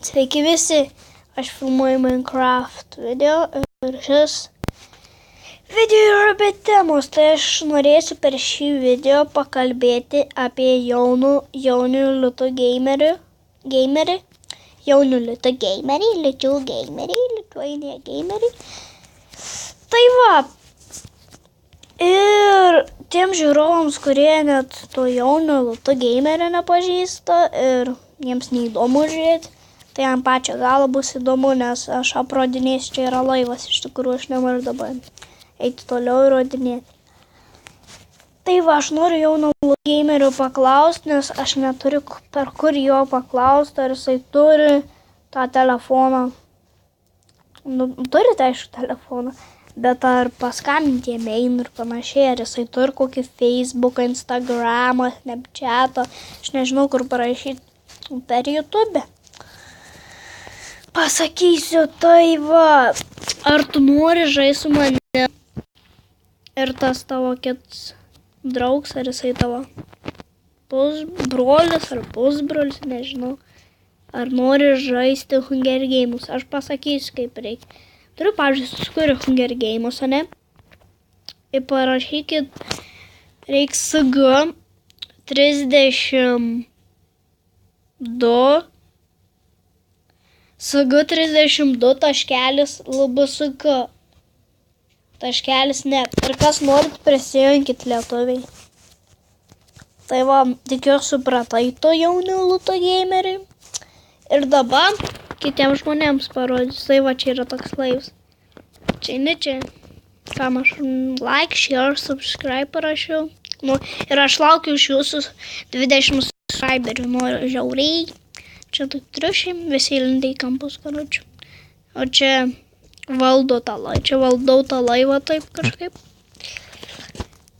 Sveiki visi, aš filmuoju Minecraft video ir šis video yra apie temos, tai aš norėsiu per šį video pakalbėti apie Jaunių Litų gamerį, Lithuania gamerį. Tai va, ir tiem žiūrovams, kurie net to Jaunių Litų gamerio nepažįsta ir jiems neįdomu žiūrėti, tai ant pačio galo bus įdomu, nes aš aprodinėsiu, čia yra laivas, iš tikrųjų aš nenoriu dabar eiti toliau ir rodinėti. Tai va, aš noriu Jaunio gamerio paklausti, nes aš neturiu per kur jo paklausti, ar jisai turi tą telefoną. Turi tai aišku telefoną, bet ar paskambinti jam einu ir panašiai, ar jisai turi kokį Facebooką, Instagramą, Snapchatą, aš nežinau kur parašyti per YouTube. Pasakysiu, tai va, ar tu nori žaisti su manimi ir tas tavo kitas draugs, ar jisai tavo pusbrolis ar pusbrolis, nežinau, ar nori žaisti Hunger Games. Aš pasakysiu, kaip reikia. Turiu, pavyzdžiui, susikūrę Hunger Games, ne? Ir parašykit, reiks SG 32 SG32.lbsk taškelis net. Ir kas norit, prisijunkit lietuviai. Tai va, tikiuosi supratai to Jaunių Litų gamerį. Ir dabar kitiems žmonėms parodysiu. Tai va, čia yra toks laivas. Čia ne čia. Kam aš like, share, subscribe parašiau. Nu, ir aš laukiu iš jūsų 20 subscriberių. Noriu žiauriai. Čia taip triušiai, visi įlindę į kampus, karučių. O čia valdo tą laivą. Čia valdau tą laivą taip kažkaip.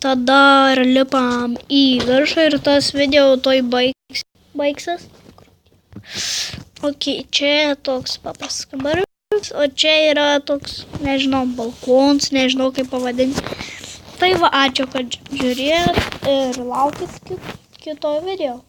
Tada ir lipam į viršų ir tas video toj baigsis. Ok, čia toks paprastas kambarys. O čia yra toks, nežinau, balkons, nežinau kaip pavadinti. Tai va, ačiū, kad žiūrėjot ir laukit kito video.